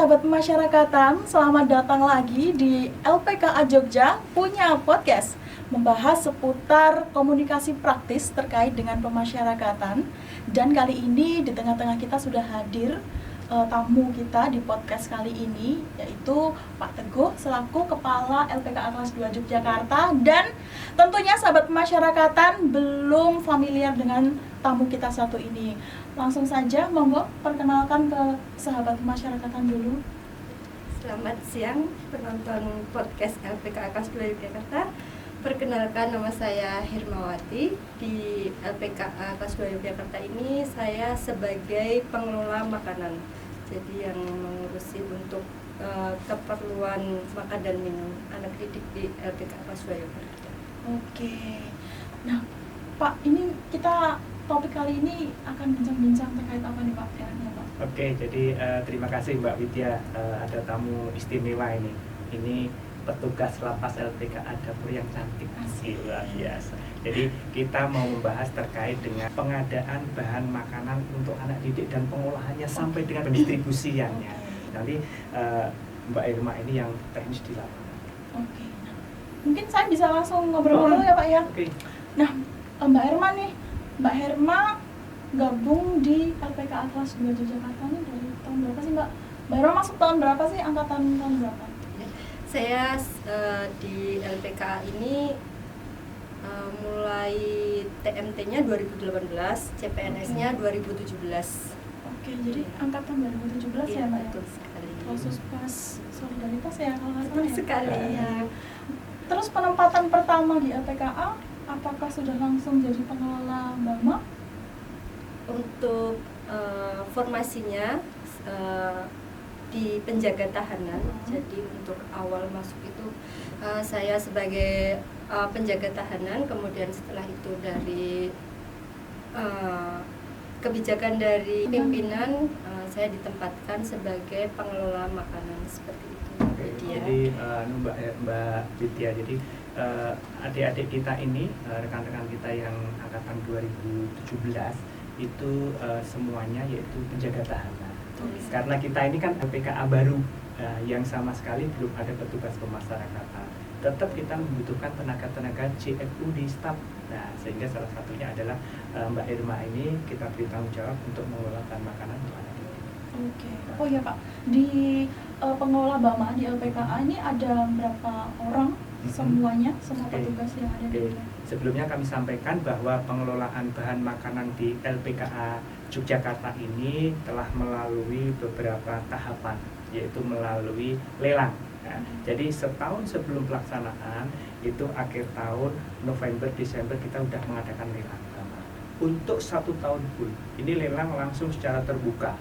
sahabat pemasyarakatan, selamat datang lagi di LPKA Jogja punya podcast membahas seputar komunikasi praktis terkait dengan pemasyarakatan. Dan kali ini di tengah-tengah kita sudah hadir tamu kita di podcast kali ini, yaitu Pak Teguh selaku Kepala LPKA Kelas 2 Yogyakarta. Dan tentunya sahabat pemasyarakatan belum familiar dengan tamu kita satu ini. Langsung saja, monggo perkenalkan ke sahabat pemasyarakatan dulu. Selamat siang penonton podcast LPKA Kelas 2 Yogyakarta. Perkenalkan, nama saya Hermawati. Di LPKA Kelas 2 Yogyakarta ini saya sebagai pengelola makanan. Jadi yang mengurusi untuk keperluan makan dan minum anak didik di LPKA Kelas 2 Yogyakarta. Oke. Nah, Pak, ini kita topik kali ini akan bincang-bincang terkait apa nih Pak? Enaknya Pak? Oke, jadi terima kasih Mbak Widya, ada tamu istimewa ini. Ini petugas lapas LPKA Dapur yang cantik, luar biasa. Jadi kita mau membahas terkait dengan pengadaan bahan makanan untuk anak didik dan pengolahannya sampai dengan pendistribusiannya. Nanti Mbak Irma ini yang teknis di lapangan. Oke. Nah, mungkin saya bisa langsung ngobrol-ngobrol ya Pak ya. Oke. Nah, Mbak Herma nih, Mbak Herma gabung di LPKA Kelas 2 Yogyakarta nih dari tahun berapa sih Mbak? Mbak Herma masuk tahun berapa sih? Angkatan tahun berapa? Saya di LPKA ini mulai TMT-nya 2018, CPNS-nya 2017. Oke, jadi angkatan 2017 ya Mbak? Betul sekali. Khusus pas solidaritas ya kalau nggak salah ya? Sekali ya. Terus penempatan pertama di LPKA, apakah sudah langsung jadi pengelola BAMA? Untuk formasinya di penjaga tahanan. Jadi untuk awal masuk itu saya sebagai penjaga tahanan, kemudian setelah itu dari kebijakan dari pimpinan saya ditempatkan sebagai pengelola makanan seperti itu. Jadi Mbak Widya, jadi adik-adik kita ini, rekan-rekan kita yang angkatan 2017 itu semuanya yaitu penjaga tahanan. Karena kita ini kan LPKA baru yang sama sekali belum ada petugas pemasyarakatan. Tetap kita membutuhkan tenaga-tenaga CFU di staf. Nah, sehingga salah satunya adalah Mbak Irma ini kita beri tanggung jawab untuk mengelola bahan makanan untuk anak didik. Oke. Oh iya Pak, di pengelola BAMA di LPKA ini ada berapa orang semuanya, semua petugas yang ada di sini? Sebelumnya kami sampaikan bahwa pengelolaan bahan makanan di LPKA Yogyakarta ini telah melalui beberapa tahapan, yaitu melalui lelang. Nah, jadi setahun sebelum pelaksanaan, itu akhir tahun November Desember kita sudah mengadakan lelang BAMA. Untuk 1 tahun full, ini lelang langsung secara terbuka,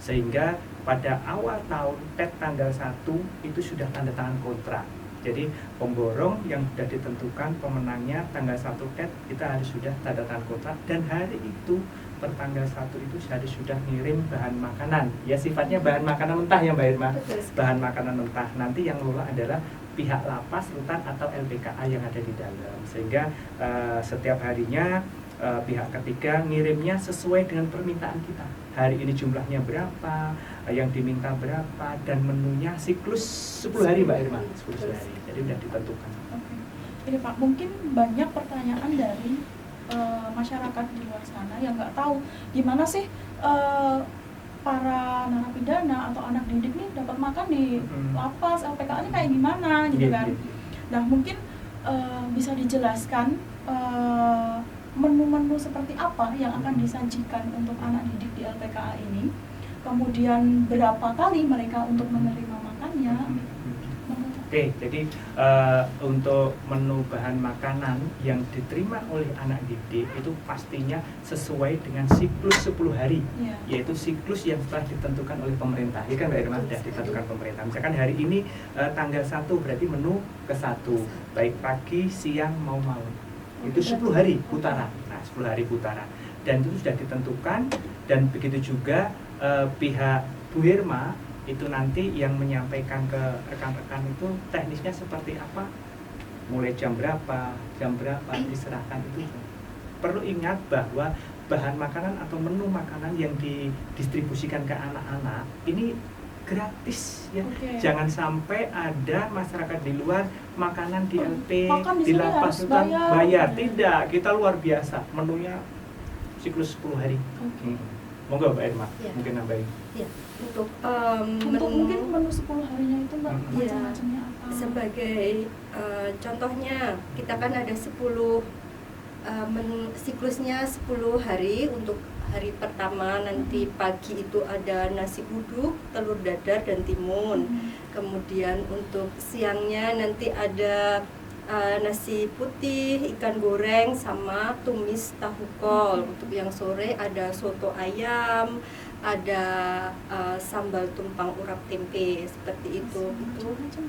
sehingga pada awal tahun tanggal 1 itu sudah tanda tangan kontrak. Jadi pemborong yang sudah ditentukan pemenangnya tanggal 1 kita harus sudah tanda tangan kontrak, dan hari itu pertanggal 1 itu harus sudah ngirim bahan makanan. Ya sifatnya bahan makanan mentah ya Mbak Irma. Bahan makanan mentah. Nanti yang ngelola adalah pihak lapas, rutan atau LPKA yang ada di dalam. Sehingga setiap harinya pihak ketiga ngirimnya sesuai dengan permintaan kita. Hari ini jumlahnya berapa, yang diminta berapa, dan menunya siklus 10 hari Mbak Irma. 10 hari. Jadi sudah ditentukan. Oke. Jadi Pak, mungkin banyak pertanyaan dari masyarakat di luar sana yang nggak tahu gimana sih para narapidana atau anak didik nih dapat makan di lapas LPKA ini kayak gimana gitu kan. Nah mungkin bisa dijelaskan menu-menu seperti apa yang akan disajikan untuk anak didik di LPKA ini, kemudian berapa kali mereka untuk menerima makannya. Oke, jadi untuk menu bahan makanan yang diterima oleh anak didik itu pastinya sesuai dengan siklus 10 hari, yaitu siklus yang telah ditentukan oleh pemerintah. Ya kan Mbak Irma, sudah ditentukan pemerintah. Misalkan hari ini tanggal 1 berarti menu ke-1, baik pagi, siang, mau malam. Itu 10 hari putaran. Nah, 10 hari putaran. Dan itu sudah ditentukan, dan begitu juga pihak Bu Irma itu nanti yang menyampaikan ke rekan-rekan itu teknisnya seperti apa, mulai jam berapa diserahkan. Itu perlu ingat bahwa bahan makanan atau menu makanan yang didistribusikan ke anak-anak ini gratis ya. Oke. Jangan sampai ada masyarakat di luar makanan di LP Makan di di sini lapas harus hutan bayar. bayar. Tidak, kita luar biasa. Menunya siklus 10 hari. Oke. Monggo Mbak Irma, Ya. mungkin nambahin. Ya, untuk Untuk mungkin menu 10 harinya itu Mbak, Iya. macam-macamnya apa? sebagai contohnya, kita kan ada 10 siklusnya 10 hari. Untuk hari pertama nanti pagi itu ada nasi uduk, telur dadar dan timun. Kemudian untuk siangnya nanti ada nasi putih, ikan goreng sama tumis tahu kol. Untuk yang sore ada soto ayam, ada sambal tumpang urap tempe seperti itu.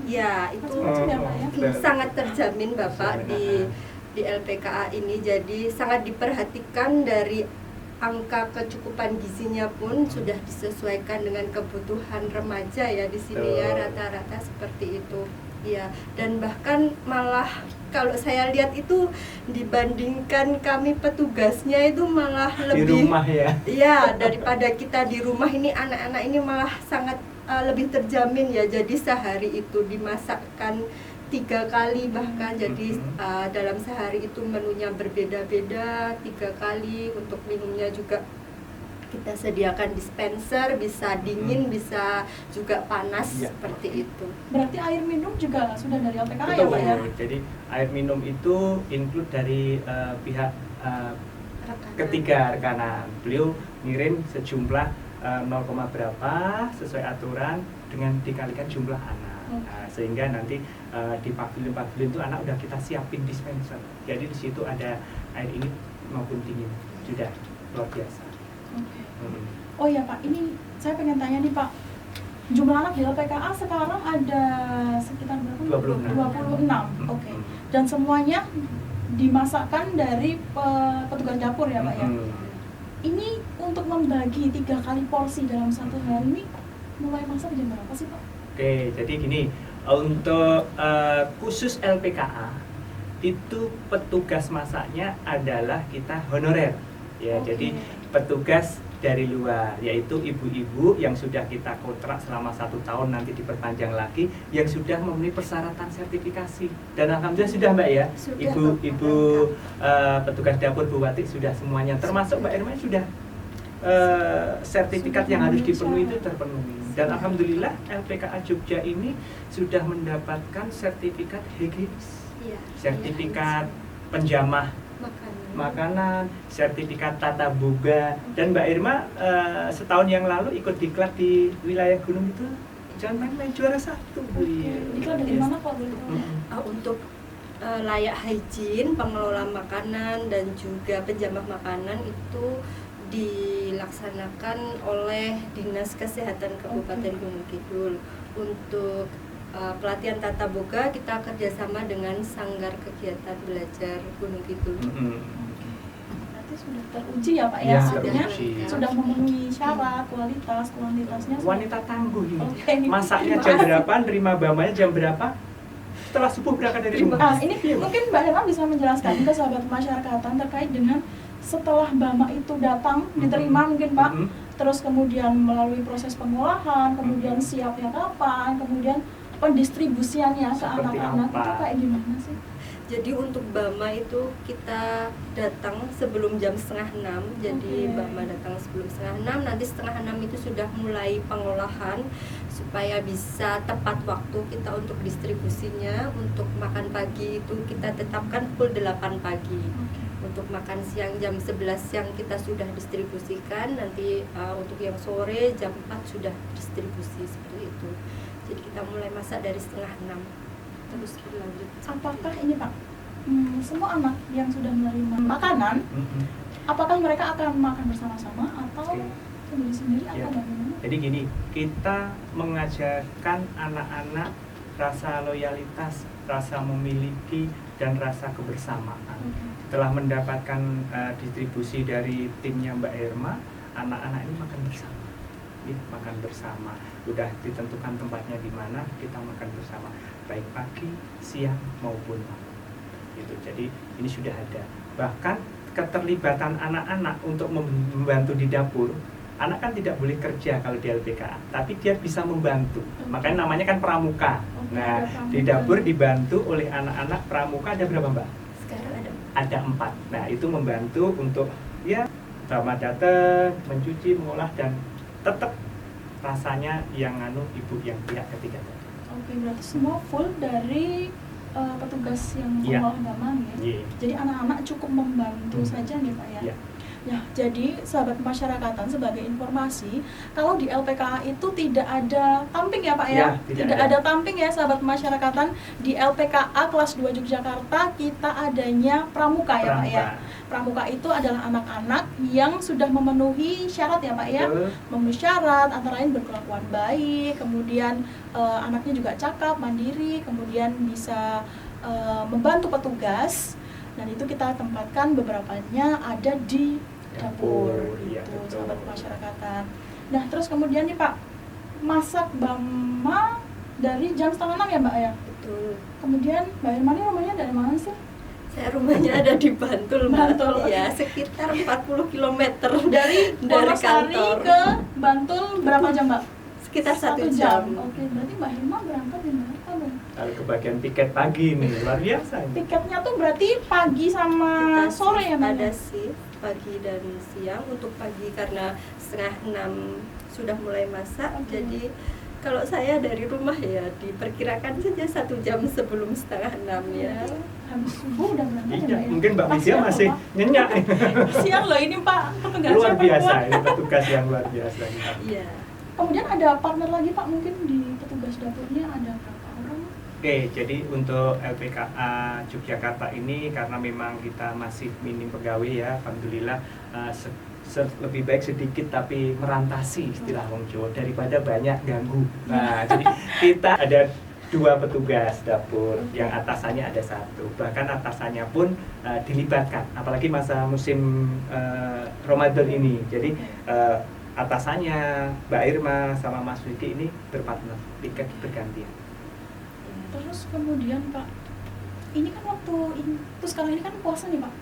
Ya, itu Macam-macam ya Pak ya? sangat terjamin Bapak di LPKA ini. Jadi sangat diperhatikan dari angka kecukupan gizinya pun sudah disesuaikan dengan kebutuhan remaja ya di sini ya, rata-rata seperti itu. Ya, dan bahkan malah kalau saya lihat itu dibandingkan kami petugasnya itu malah Di lebih rumah ya. ya, daripada kita di rumah ini, anak-anak ini malah sangat lebih terjamin ya. Jadi sehari itu dimasakkan 3 kali bahkan. Jadi dalam sehari itu menunya berbeda-beda 3 kali. Untuk minumnya juga kita sediakan dispenser, bisa dingin, bisa juga panas, Ya. seperti itu. Berarti air minum juga sudah dari LPKA ya Betul. Pak ya? Jadi air minum itu include dari pihak Rekanan. ketiga rekanan. Beliau ngirim sejumlah 0, berapa sesuai aturan dengan dikalikan jumlah anak. Nah, sehingga nanti di pavilion itu anak udah kita siapin dispenser. Jadi di situ ada air ini maupun dingin. Sudah luar biasa. Oke. Hmm. Oh ya Pak, ini saya pengen tanya nih Pak. Jumlah anak di LPKA sekarang ada sekitar berapa? 26. Oke. Dan semuanya dimasakkan dari petugas dapur ya Pak ya? Ini untuk membagi 3 kali porsi dalam satu hari ini mulai masak jam berapa sih Pak? Oke, jadi gini, untuk khusus LPKA itu petugas masaknya adalah kita honorer ya. Oke. Jadi petugas dari luar, yaitu ibu-ibu yang sudah kita kontrak selama 1 tahun, nanti diperpanjang lagi, yang sudah memenuhi persyaratan sertifikasi. Dan alhamdulillah sudah Mbak ya, Sudah, ibu petugas dapur Bu Wati sudah semuanya, termasuk Mbak Irma sudah sertifikat Sudah yang harus memenuhi dipenuhi itu syarat. terpenuhi. Dan alhamdulillah LPKA Jogja ini sudah mendapatkan sertifikat higienis, Iya. sertifikat penjamah makanan, sertifikat tata boga. Dan Mbak Irma setahun yang lalu ikut diklat di wilayah gunung itu, jangan main-main, juara 1 beliau. Diklat dari mana Pak? Boleh tahu? Untuk layak hygiene, pengelola makanan dan juga penjamah makanan itu dilaksanakan oleh Dinas Kesehatan Kabupaten Gunung Kidul. Untuk pelatihan tata boga kita kerjasama dengan Sanggar Kegiatan Belajar Gunung Kidul. Berarti sudah teruji ya Pak ya? Ya, Artinya teruji. sudah memenuhi syarat, kuantitasnya sudah. Wanita tangguh ini. Oke. Masaknya Terima jam kasih. berapa, nerima bamanya jam berapa? Setelah subuh berangkat dari rumah. Ini mungkin Mbak Herma bisa menjelaskan ke sahabat masyarakatan terkait dengan setelah Bama itu datang, diterima mungkin Pak, terus kemudian melalui proses pengolahan, kemudian siapnya kapan, kemudian pendistribusiannya ke Seperti anak-anak apa? itu kayak gimana sih? Jadi untuk Bama itu kita datang sebelum jam 5:30. Jadi Oke. Bama datang sebelum 5:30. Nanti 5:30 itu sudah mulai pengolahan supaya bisa tepat waktu kita untuk distribusinya. Untuk makan pagi itu kita tetapkan pukul 8 pagi. Untuk makan siang jam 11 siang kita sudah distribusikan. Nanti untuk yang sore jam 4 sudah distribusi seperti itu. Jadi kita mulai masak dari 5:30 terus berlanjut. Apakah ini Pak, semua anak yang sudah menerima makanan, apakah mereka akan makan bersama-sama atau Oke. sendiri-sendiri Ya. atau bagaimana? Jadi gini, kita mengajarkan anak-anak rasa loyalitas, rasa memiliki, dan rasa kebersamaan. Setelah mendapatkan distribusi dari timnya Mbak Irma, anak-anak ini makan bersama. Makan bersama, udah ditentukan tempatnya di mana, kita makan bersama, baik pagi, siang maupun malam. Gitu. Jadi ini sudah ada. Bahkan keterlibatan anak-anak untuk membantu di dapur, anak kan tidak boleh kerja kalau di LPKA, tapi dia bisa membantu. Makanya namanya kan pramuka. Nah, di dapur dibantu oleh anak-anak pramuka ada berapa, Mbak? Sekarang Ada 4. Nah, itu membantu untuk ya sama datang, mencuci, mengolah, dan tetap rasanya yang ibu yang pihak ketiga tadi. Oke, berarti semua full dari petugas yang Iya. mengolah gamang ya. Iya. Jadi anak-anak cukup membantu saja nih Pak ya. Iya. Ya, jadi sahabat masyarakatan sebagai informasi, kalau di LPKA itu tidak ada tamping ya Pak ya? Ya, tidak ada. ada tamping ya sahabat masyarakatan. Di LPKA kelas 2 Yogyakarta kita adanya pramuka ya Pak ya. Pramuka itu adalah anak-anak yang sudah memenuhi syarat ya Pak ya. Betul. Memenuhi syarat antara lain berkelakuan baik, kemudian anaknya juga cakap, mandiri, kemudian bisa membantu petugas. Dan itu kita tempatkan beberapanya ada di dapur, Iya, gitu, betul. sahabat masyarakatan. Nah, terus kemudian nih Pak, masak Bama dari jam 5:30 ya Mbak ya? betul. Kemudian Mbak Irma ini rumahnya dari mana sih? Saya rumahnya ada di Bantul, Mbak. Bantul. Ya, sekitar 40 km Dari Wonosari kantor. ke Bantul berapa jam Mbak? Sekitar 1 1 jam. Oke, berarti Mbak Irma berangkat di mana Bang? Kalau ke bagian tiket pagi nih, luar biasa ini. Tiketnya tuh berarti pagi sama Kita sore ya Mbak? ada shift pagi dan siang. Untuk pagi karena 5:30 sudah mulai masak. Oke. Jadi kalau saya dari rumah ya diperkirakan saja 1 jam sebelum 5:30 ya. Habis subuh udah berangkat ya Iya, Mbak ya? mungkin Mbak Pas Widya siang masih loh, Pak. nyenyak. Siang loh ini Pak, petugasnya Luar biasa, perempuan. ini petugas yang luar biasa. Iya. Kemudian ada partner lagi Pak, mungkin di petugas dapurnya ada berapa orang? Oke, jadi untuk LPKA Yogyakarta ini karena memang kita masih minim pegawai ya, alhamdulillah lebih baik sedikit tapi merantasi istilah Wong Jawa daripada banyak ganggu. Nah, jadi kita ada 2 petugas dapur, yang atasannya ada 1, bahkan atasannya pun dilibatkan, apalagi masa musim Ramadan ini. Jadi atasannya Mbak Irma sama Mas Wiki ini berpartner, tiket bergantian. Terus kemudian Pak, ini kan terus sekarang ini kan puasa nih Pak.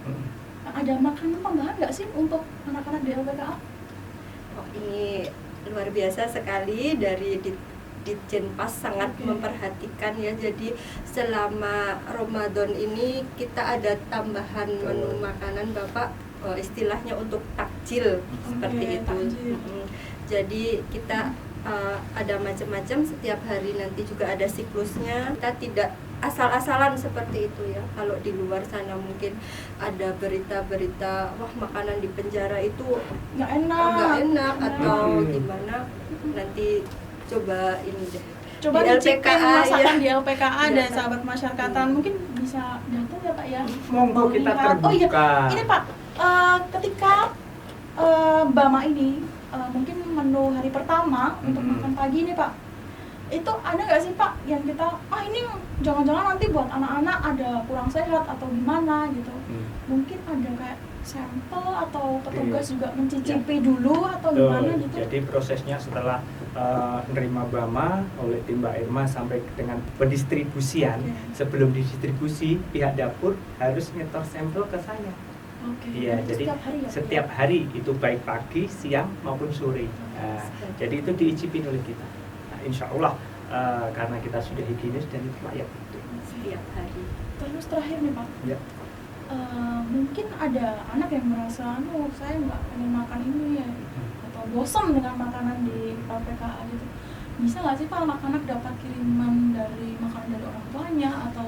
Ada makanan tambahan nggak sih untuk anak-anak di LPKA? Oh, ini luar biasa sekali dari Ditjen Pas sangat Oke. memperhatikan ya. Jadi selama Ramadan ini kita ada tambahan menu makanan Bapak, istilahnya untuk takjil seperti Oke, itu. takjil. Jadi kita ada macam-macam, setiap hari nanti juga ada siklusnya. Kita tidak asal-asalan seperti itu ya. Kalau di luar sana mungkin ada berita-berita wah makanan di penjara itu Nggak enak. nggak enak atau Hmm. gimana, nanti coba ini deh Coba di dicipin LPKA, masakan ya. di LPKA Iya, dan kan? sahabat masyarakatan mungkin bisa datang ya Pak ya. Monggo kita Melihat. terbuka. Oh iya, ini Pak, ketika Bama ini mungkin menu hari pertama untuk makan pagi nih Pak, itu ada nggak sih Pak yang kita ini jangan-jangan nanti buat anak-anak ada kurang sehat atau gimana gitu? Mungkin ada kayak sampel atau petugas Iya. juga mencicipi dulu atau gimana gitu? Jadi prosesnya setelah menerima Bama oleh tim Mbak Irma sampai dengan pendistribusian, Oke. sebelum didistribusi pihak dapur harus nyetor sampel ke saya. Oke. Iya, Berarti jadi setiap hari ya? setiap hari itu baik pagi, siang maupun sore. Nah, jadi itu diicipin oleh kita. Nah, insya Allah karena kita sudah higienis dan itu layak. setiap hari. Terus terakhir nih Pak, Ya. mungkin ada anak yang merasa, saya nggak pengen makan ini ya, atau bosan dengan makanan di LPKA gitu. Bisa nggak sih Pak anak-anak dapat kiriman dari makanan dari orang tuanya atau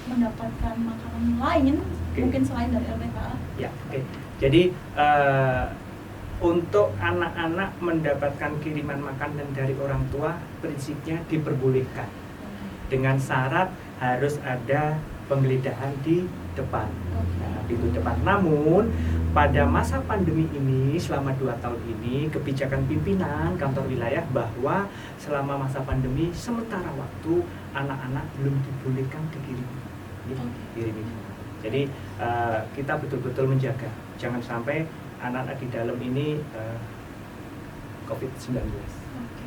mendapatkan makanan lain mungkin selain dari LPKA? Ya, oke. Jadi untuk anak-anak mendapatkan kiriman makanan dari orang tua prinsipnya diperbolehkan dengan syarat harus ada penggeledahan di depan. Nah, pintu depan. Namun pada masa pandemi ini selama 2 tahun ini kebijakan pimpinan kantor wilayah bahwa selama masa pandemi sementara waktu anak-anak belum dibolehkan dikirim. Kirimin. Jadi kita betul-betul menjaga jangan sampai anak-anak di dalam ini COVID-19. Oke.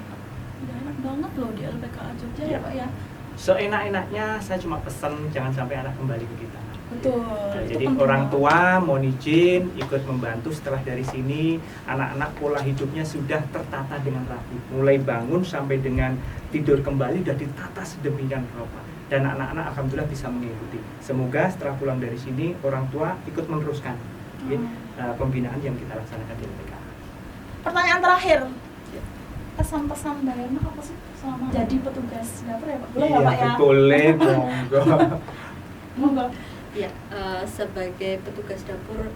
Udah enak banget loh di LPKA Jogja ya Ya. Pak ya. Seenak-enaknya saya cuma pesan jangan sampai anak kembali ke kita. Betul. Nah, itu jadi penting orang banget. tua mohon izin ikut membantu setelah dari sini anak-anak pola hidupnya sudah tertata dengan rapi. Mulai bangun sampai dengan tidur kembali sudah ditata sedemikian rupa dan anak-anak alhamdulillah bisa mengikuti. Semoga setelah pulang dari sini orang tua ikut meneruskan ya, pembinaan yang kita laksanakan di LPKA. Pertanyaan terakhir, pesan-pesan Mbak Herma apa sih selama jadi petugas dapur ya Pak? Boleh nggak Pak ya? boleh, monggo. Monggo. Ya, sebagai petugas dapur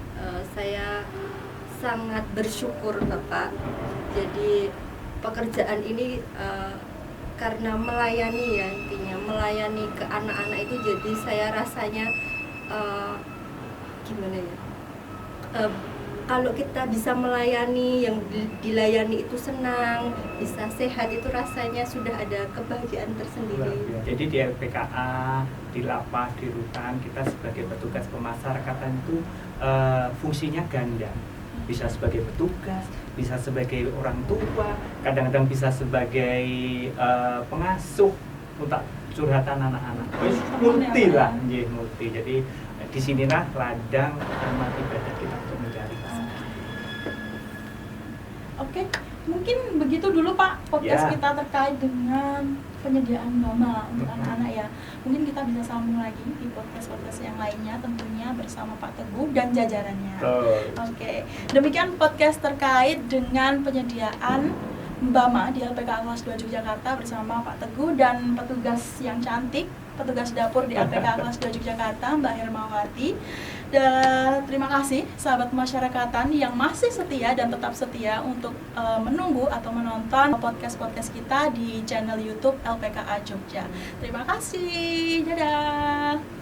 saya sangat bersyukur Bapak. Jadi pekerjaan ini karena melayani ya, intinya melayani ke anak-anak itu, jadi saya rasanya gimana ya, kalau kita bisa melayani, yang dilayani itu senang, bisa sehat, itu rasanya sudah ada kebahagiaan tersendiri. Jadi di LPKA, di lapas, di rutan, kita sebagai petugas pemasyarakatan itu fungsinya ganda. Bisa sebagai petugas, bisa sebagai orang tua, kadang-kadang bisa sebagai pengasuh untuk curhatan anak-anak. Multi lah, multi. Jadi disinilah ladang amal ibadah kita untuk mencari pasangan. Oke, mungkin begitu dulu Pak podcast Ya. kita terkait dengan penyediaan mama untuk anak-anak ya. Mungkin kita bisa sambung lagi di podcast-podcast yang lainnya tentunya bersama Pak Teguh dan jajarannya. Oke, demikian podcast terkait dengan penyediaan Mbama di LPKA kelas 2 Yogyakarta bersama Pak Teguh dan petugas yang cantik, petugas dapur di LPKA kelas 2 Yogyakarta, Mbak Hermawati. Dan terima kasih sahabat masyarakatan yang masih setia dan tetap setia untuk menunggu atau menonton podcast-podcast kita di channel YouTube LPKA Jogja. Terima kasih, dadah.